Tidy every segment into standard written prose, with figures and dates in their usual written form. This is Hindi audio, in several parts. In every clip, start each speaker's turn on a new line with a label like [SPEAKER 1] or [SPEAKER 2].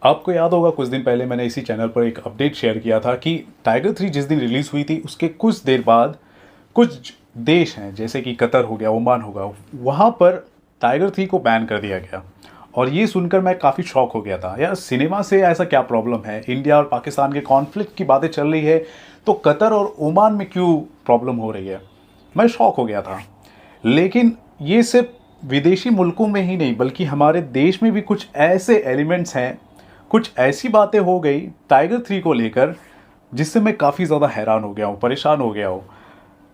[SPEAKER 1] आपको याद होगा कुछ दिन पहले मैंने इसी चैनल पर एक अपडेट शेयर किया था कि टाइगर 3 जिस दिन रिलीज़ हुई थी उसके कुछ देर बाद कुछ देश हैं जैसे कि कतर हो गया, ओमान होगा, वहाँ पर टाइगर 3 को बैन कर दिया गया। और ये सुनकर मैं काफ़ी शॉक हो गया था। यार सिनेमा से ऐसा क्या प्रॉब्लम है? इंडिया और पाकिस्तान के कॉन्फ्लिक्ट की बातें चल रही है तो कतर और ओमान में क्यों प्रॉब्लम हो रही है? मैं शॉक हो गया था। लेकिन ये सिर्फ विदेशी मुल्कों में ही नहीं बल्कि हमारे देश में भी कुछ ऐसे एलिमेंट्स हैं, कुछ ऐसी बातें हो गई टाइगर 3 को लेकर जिससे मैं काफ़ी ज़्यादा हैरान हो गया हूँ, परेशान हो गया हूँ।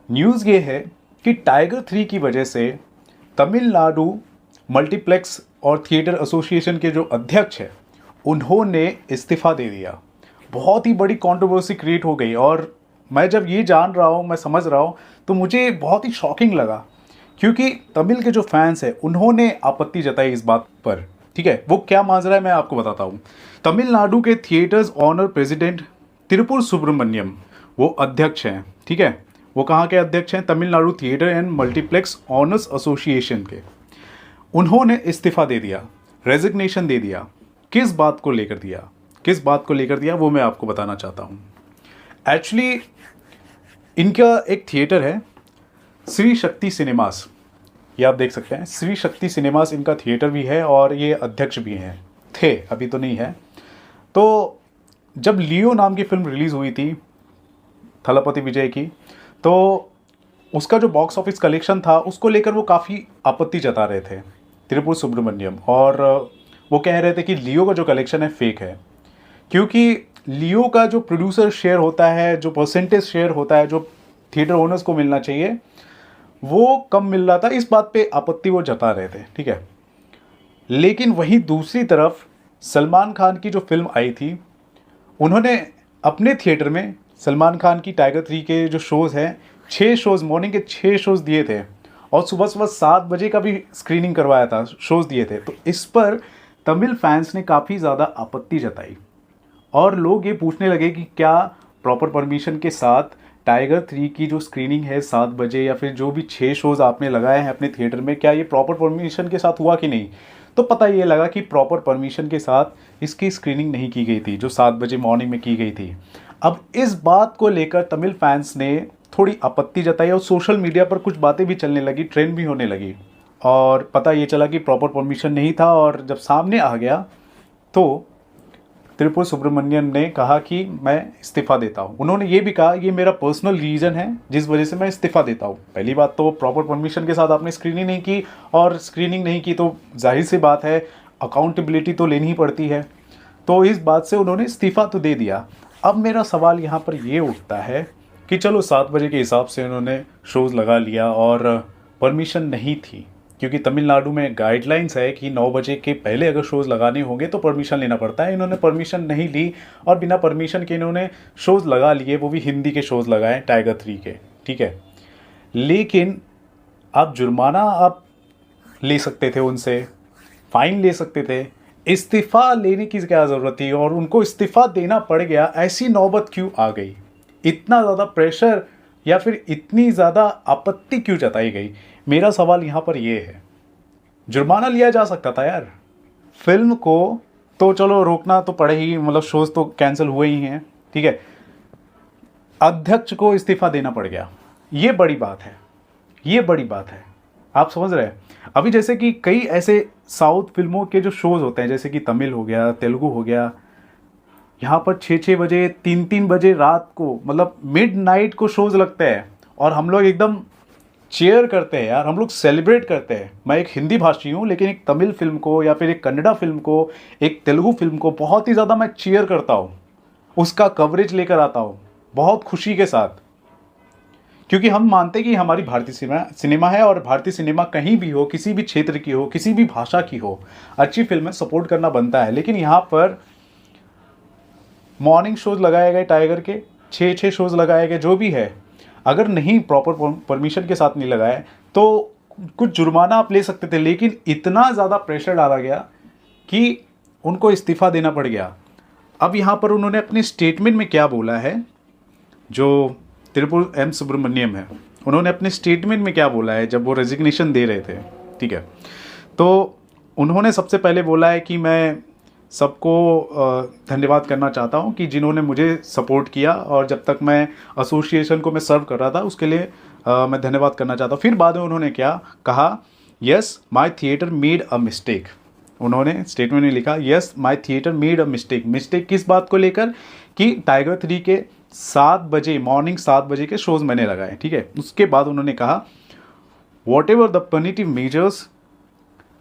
[SPEAKER 1] न्यूज़ ये है कि टाइगर 3 की वजह से तमिलनाडु मल्टीप्लेक्स और थिएटर एसोसिएशन के जो अध्यक्ष हैं उन्होंने इस्तीफ़ा दे दिया। बहुत ही बड़ी कंट्रोवर्सी क्रिएट हो गई और मैं जब ये जान रहा हूँ, मैं समझ रहा हूँ, तो मुझे बहुत ही शॉकिंग लगा क्योंकि तमिल के जो फैंस हैं उन्होंने आपत्ति जताई इस बात पर। ठीक है, वो क्या माजरा है मैं आपको बताता हूँ। तमिलनाडु के theatres owner president Tiruppur Subramaniam वो अध्यक्ष हैं। ठीक है, वो कहाँ के अध्यक्ष हैं? Tamil Nadu theatre and multiplex owners association के। उन्होंने इस्तीफा दे दिया, रेजिग्नेशन दे दिया। किस बात को लेकर दिया, किस बात को लेकर दिया वो मैं आपको बताना चाहता हूँ। एक्चुअली इनका एक थिएटर है श्री शक्ति सिनेमास, ये आप देख सकते हैं। श्री शक्ति सिनेमास इनका थिएटर भी है और ये अध्यक्ष भी हैं, थे, अभी तो नहीं है। तो जब लियो नाम की फिल्म रिलीज़ हुई थी थलपति विजय की, तो उसका जो बॉक्स ऑफिस कलेक्शन था उसको लेकर वो काफ़ी आपत्ति जता रहे थे त्रिपुर सुब्रमण्यम। और वो कह रहे थे कि लियो का जो कलेक्शन है फेक है क्योंकि लियो का जो प्रोड्यूसर शेयर होता है, जो परसेंटेज शेयर होता है, जो थिएटर ओनर्स को मिलना चाहिए वो कम मिल रहा था। इस बात पे आपत्ति वो जता रहे थे। ठीक है, लेकिन वहीं दूसरी तरफ सलमान खान की जो फिल्म आई थी उन्होंने अपने थिएटर में सलमान खान की टाइगर 3 के जो शोज़ हैं 6 शोज़, मॉर्निंग के 6 शोज़ दिए थे और सुबह सुबह 7 बजे का भी स्क्रीनिंग करवाया था, शोज़ दिए थे। तो इस पर तमिल फैंस ने काफ़ी ज़्यादा आपत्ति जताई और लोग ये पूछने लगे कि क्या प्रॉपर परमिशन के साथ टाइगर 3 की जो स्क्रीनिंग है 7 बजे या फिर जो भी 6 शोज़ आपने लगाए हैं अपने थिएटर में, क्या ये प्रॉपर परमिशन के साथ हुआ कि नहीं? तो पता ये लगा कि प्रॉपर परमिशन के साथ इसकी स्क्रीनिंग नहीं की गई थी जो 7 बजे मॉर्निंग में की गई थी। अब इस बात को लेकर तमिल फैंस ने थोड़ी आपत्ति जताई और सोशल मीडिया पर कुछ बातें भी चलने लगी, ट्रेंड भी होने लगी और पता ये चला कि प्रॉपर परमिशन नहीं था। और जब सामने आ गया तो त्रिपुर सुब्रमण्यम ने कहा कि मैं इस्तीफ़ा देता हूँ। उन्होंने ये भी कहा ये मेरा पर्सनल रीज़न है जिस वजह से मैं इस्तीफ़ा देता हूँ। पहली बात तो प्रॉपर परमिशन के साथ आपने स्क्रीनिंग नहीं की और स्क्रीनिंग नहीं की तो जाहिर सी बात है अकाउंटेबिलिटी तो लेनी ही पड़ती है। तो इस बात से उन्होंने इस्तीफ़ा तो दे दिया। अब मेरा सवाल यहाँ पर ये उठता है कि चलो 7 बजे के हिसाब से उन्होंने शोज़ लगा लिया और परमिशन नहीं थी क्योंकि तमिलनाडु में गाइडलाइंस है कि 9 बजे के पहले अगर शोज़ लगाने होंगे तो परमिशन लेना पड़ता है। इन्होंने परमिशन नहीं ली और बिना परमिशन के इन्होंने शोज़ लगा लिए, वो भी हिंदी के शोज़ लगाए टाइगर 3 के। ठीक है, लेकिन आप जुर्माना आप ले सकते थे उनसे, फ़ाइन ले सकते थे, इस्तीफ़ा लेने की क्या ज़रूरत थी? और उनको इस्तीफ़ा देना पड़ गया, ऐसी नौबत क्यों आ गई? इतना ज़्यादा प्रेशर या फिर इतनी ज़्यादा आपत्ति क्यों जताई गई? मेरा सवाल यहाँ पर ये है, जुर्माना लिया जा सकता था यार। फिल्म को तो चलो रोकना तो पड़े ही, मतलब शोज़ तो कैंसिल हुए ही हैं। ठीक है, अध्यक्ष को इस्तीफ़ा देना पड़ गया, ये बड़ी बात है, ये बड़ी बात है। आप समझ रहे हैं? अभी जैसे कि कई ऐसे साउथ फिल्मों के जो शोज़ होते हैं जैसे कि तमिल हो गया, तेलुगु हो गया, यहाँ पर 6-6 बजे 3-3 बजे रात को, मतलब मिडनाइट को शोज़ लगते हैं और हम लोग एकदम चीयर करते हैं यार, हम लोग सेलिब्रेट करते हैं। मैं एक हिंदी भाषी हूँ लेकिन एक तमिल फिल्म को या फिर एक कन्नड़ा फिल्म को, एक तेलुगु फिल्म को बहुत ही ज़्यादा मैं चीयर करता हूँ, उसका कवरेज लेकर आता हूँ बहुत खुशी के साथ क्योंकि हम मानते हैं कि हमारी भारतीय सिनेमा है और भारतीय सिनेमा कहीं भी हो, किसी भी क्षेत्र की हो, किसी भी भाषा की हो, अच्छी फिल्में सपोर्ट करना बनता है। लेकिन यहाँ पर मॉर्निंग शोज़ लगाए गए टाइगर के, 6-6 शोज़ लगाए गए, जो भी है, अगर नहीं प्रॉपर परमिशन के साथ नहीं लगाए तो कुछ जुर्माना आप ले सकते थे। लेकिन इतना ज़्यादा प्रेशर डाला गया कि उनको इस्तीफ़ा देना पड़ गया। अब यहाँ पर उन्होंने अपने स्टेटमेंट में क्या बोला है, जो त्रिपुर एम सुब्रमण्यम है, उन्होंने अपने स्टेटमेंट में क्या बोला है जब वो रेजिग्नेशन दे रहे थे। ठीक है, तो उन्होंने सबसे पहले बोला है कि मैं सबको धन्यवाद करना चाहता हूँ कि जिन्होंने मुझे सपोर्ट किया, और जब तक मैं एसोसिएशन को मैं सर्व कर रहा था उसके लिए मैं धन्यवाद करना चाहता हूँ। फिर बाद में उन्होंने क्या कहा, yes my theatre made a mistake. उन्होंने स्टेटमेंट में लिखा, yes my theatre made a mistake. Mistake किस बात को लेकर, कि टाइगर 3 के 7 बजे मॉर्निंग 7 बजे के शोज़ मैंने लगाए, ठीक है। उसके बाद उन्होंने कहा, whatever the punitive measures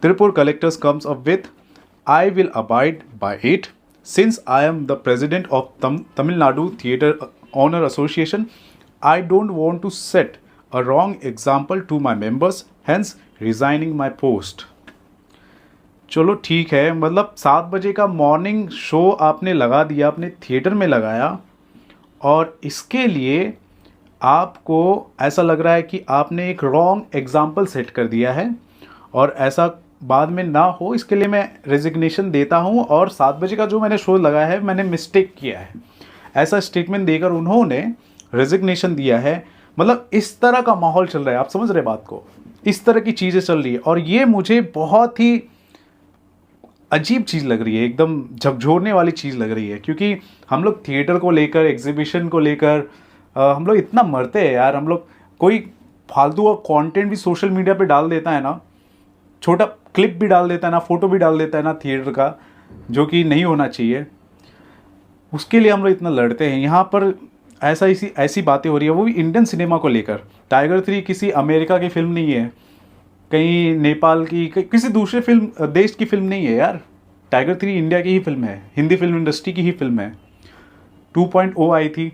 [SPEAKER 1] Tirupur collectors comes up with, I will abide by it. Since I am the president of Tamil Nadu Theatre Honor Association, I don't want to set a wrong example to my members, hence resigning my post. चलो ठीक है, मतलब 7 बजे का मॉर्निंग शो आपने लगा दिया, अपने थिएटर में लगाया, और इसके लिए आपको ऐसा लग रहा है कि आपने एक रॉन्ग एग्जाम्पल सेट कर दिया है, और ऐसा बाद में ना हो इसके लिए मैं रेजिग्नेशन देता हूं, और 7 बजे का जो मैंने शो लगाया है मैंने मिस्टेक किया है, ऐसा स्टेटमेंट देकर उन्होंने रेजिग्नेशन दिया है। मतलब इस तरह का माहौल चल रहा है, आप समझ रहे बात को, इस तरह की चीज़ें चल रही है, और ये मुझे बहुत ही अजीब चीज़ लग रही है, एकदम झकझोरने वाली चीज़ लग रही है। क्योंकि हम लोग थिएटर को लेकर, एग्जीबिशन को लेकर हम लोग इतना मरते हैं यार। हम लोग कोई फालतू का कंटेंट भी सोशल मीडिया पे डाल देता है ना, छोटा क्लिप भी डाल देता है ना, फोटो भी डाल देता है ना थिएटर का, जो कि नहीं होना चाहिए, उसके लिए हम लोग इतना लड़ते हैं। यहाँ पर ऐसी बातें हो रही है, वो भी इंडियन सिनेमा को लेकर। टाइगर 3 किसी अमेरिका की फिल्म नहीं है, कहीं नेपाल की, किसी दूसरे फिल्म देश की फिल्म नहीं है यार। टाइगर 3 इंडिया की ही फिल्म है, हिंदी फिल्म इंडस्ट्री की ही फिल्म है। 2.0 आई थी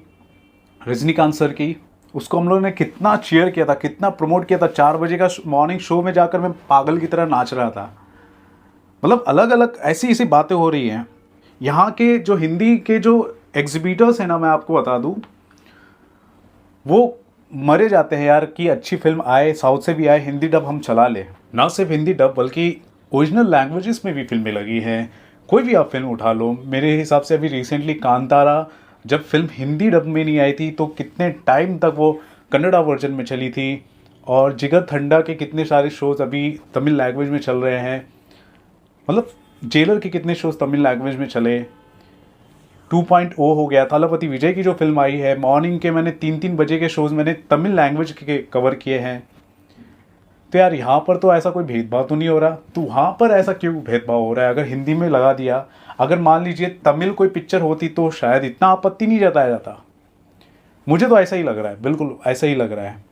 [SPEAKER 1] रजनीकांत सर की, उसको हम लोगों ने कितना चीयर किया था, कितना प्रमोट किया था। 4 बजे का मॉर्निंग शो में जाकर मैं पागल की तरह नाच रहा था। मतलब अलग अलग ऐसी ऐसी बातें हो रही हैं। यहाँ के जो हिंदी के जो एग्जिबिटर्स हैं ना, मैं आपको बता दूँ, वो मरे जाते हैं यार कि अच्छी फिल्म आए, साउथ से भी आए, हिंदी डब हम चला ले। ना सिर्फ हिंदी डब बल्कि ओरिजिनल लैंग्वेजेस में भी फिल्में लगी हैं। कोई भी आप फिल्म उठा लो, मेरे हिसाब से अभी रिसेंटली कांतारा जब फिल्म हिंदी डब में नहीं आई थी तो कितने टाइम तक वो कन्नड़ा वर्जन में चली थी, और जिगर थंडा के कितने सारे शोज़ अभी तमिल लैंग्वेज में चल रहे हैं। मतलब जेलर के कितने शोज़ तमिल लैंग्वेज में चले। 2.0 हो गया, थलपति विजय की जो फिल्म आई है, मॉर्निंग के मैंने 3-3 बजे के शोज़ मैंने तमिल लैंग्वेज के कवर किए हैं। तो यार यहाँ पर तो ऐसा कोई भेदभाव तो नहीं हो रहा, तो वहाँ पर ऐसा क्यों भेदभाव हो रहा है? अगर हिंदी में लगा दिया, अगर मान लीजिए तमिल कोई पिक्चर होती तो शायद इतना आपत्ति नहीं जताया जाता। मुझे तो ऐसा ही लग रहा है, बिल्कुल ऐसा ही लग रहा है।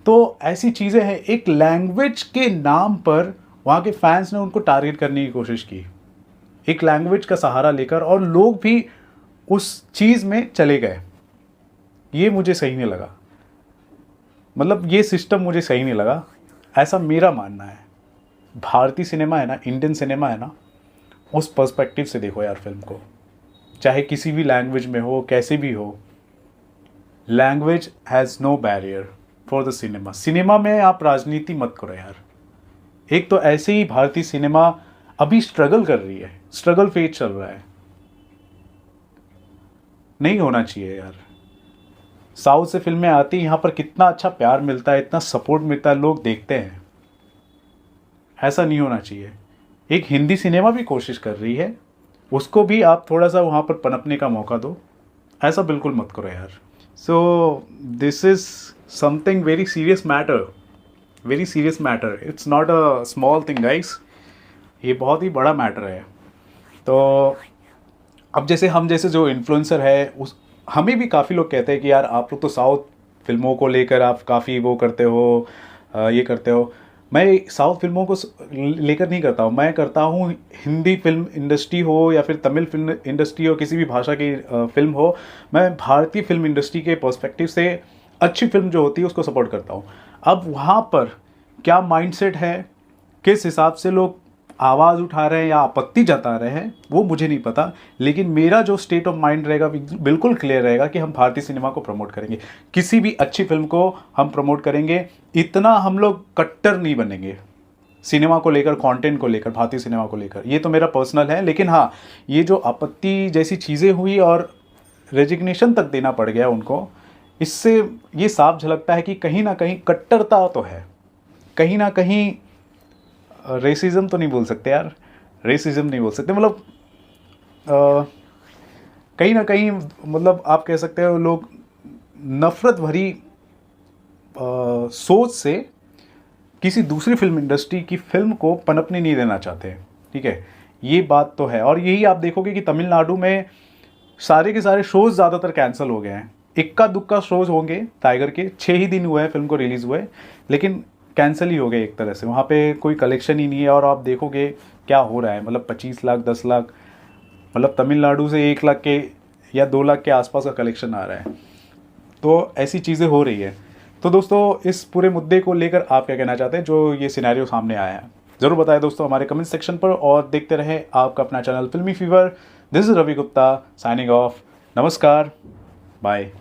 [SPEAKER 1] तो ऐसी चीज़ें हैं, एक लैंग्वेज के नाम पर वहाँ के फैंस ने उनको टारगेट करने की कोशिश की, एक लैंग्वेज का सहारा लेकर, और लोग भी उस चीज़ में चले गए। ये मुझे सही नहीं लगा, मतलब ये सिस्टम मुझे सही नहीं लगा, ऐसा मेरा मानना है। भारतीय सिनेमा है ना, इंडियन सिनेमा है ना, उस पर्सपेक्टिव से देखो यार फिल्म को, चाहे किसी भी लैंग्वेज में हो, कैसे भी हो। Language has no barrier for the cinema. Cinema में आप राजनीति मत करो यार। एक तो ऐसे ही भारतीय सिनेमा अभी स्ट्रगल कर रही है, स्ट्रगल फेज चल रहा है, नहीं होना चाहिए यार। साउथ से फिल्में आती, यहाँ पर कितना अच्छा प्यार मिलता है, इतना सपोर्ट मिलता है, लोग देखते हैं। ऐसा नहीं होना चाहिए। एक हिंदी सिनेमा भी कोशिश कर रही है, उसको भी आप थोड़ा सा वहाँ पर पनपने का मौका दो, ऐसा बिल्कुल मत करो यार। So this is something very serious matter, very serious matter. It's not a small thing guys, ये बहुत ही बड़ा मैटर है। तो अब जैसे हम जैसे जो इन्फ्लुएंसर है, उस हमें भी काफ़ी लोग कहते हैं कि यार आप लोग तो साउथ फिल्मों को लेकर आप काफ़ी वो करते हो, ये करते हो। मैं साउथ फिल्मों को लेकर नहीं करता हूँ, मैं करता हूँ हिंदी फिल्म इंडस्ट्री हो या फिर तमिल फिल्म इंडस्ट्री हो, किसी भी भाषा की फिल्म हो, मैं भारतीय फिल्म इंडस्ट्री के पर्सपेक्टिव से अच्छी फिल्म जो होती है उसको सपोर्ट करता हूँ। अब वहाँ पर क्या माइंडसेट है, किस हिसाब से लोग आवाज़ उठा रहे हैं या आपत्ति जता रहे हैं, वो मुझे नहीं पता, लेकिन मेरा जो स्टेट ऑफ माइंड रहेगा बिल्कुल क्लियर रहेगा कि हम भारतीय सिनेमा को प्रमोट करेंगे, किसी भी अच्छी फिल्म को हम प्रमोट करेंगे। इतना हम लोग कट्टर नहीं बनेंगे सिनेमा को लेकर, कंटेंट को लेकर, भारतीय सिनेमा को लेकर। ये तो मेरा पर्सनल है, लेकिन हाँ, ये जो आपत्ति जैसी चीज़ें हुई और रेजिग्नेशन तक देना पड़ गया उनको, इससे ये साफ झलकता है कि कहीं ना कहीं कट्टरता तो है, कहीं ना कहीं रेसिज्म तो नहीं बोल सकते यार, रेसिज्म नहीं बोल सकते, मतलब कहीं ना कहीं मतलब आप कह सकते हो लोग नफ़रत भरी सोच से किसी दूसरी फिल्म इंडस्ट्री की फिल्म को पनपने नहीं देना चाहते। ठीक है, ये बात तो है। और यही आप देखोगे कि तमिलनाडु में सारे के सारे शोज़ ज़्यादातर कैंसिल हो गए हैं। इक्का दुक्का शोज़ होंगे टाइगर के, 6 ही दिन हुए हैं फिल्म को रिलीज़ हुए, लेकिन कैंसिल ही हो गए एक तरह से। वहाँ पे कोई कलेक्शन ही नहीं है। और आप देखोगे क्या हो रहा है, मतलब 25 लाख 10 लाख, मतलब तमिलनाडु से 1 लाख के या 2 लाख के आसपास का कलेक्शन आ रहा है। तो ऐसी चीज़ें हो रही है। तो दोस्तों इस पूरे मुद्दे को लेकर आप क्या कहना चाहते हैं, जो ये सिनेरियो सामने आया है, ज़रूर बताएं दोस्तों हमारे कमेंट सेक्शन पर। और देखते रहें आपका अपना channel filmi fever. This is Ravi Gupta signing off. नमस्कार, बाय।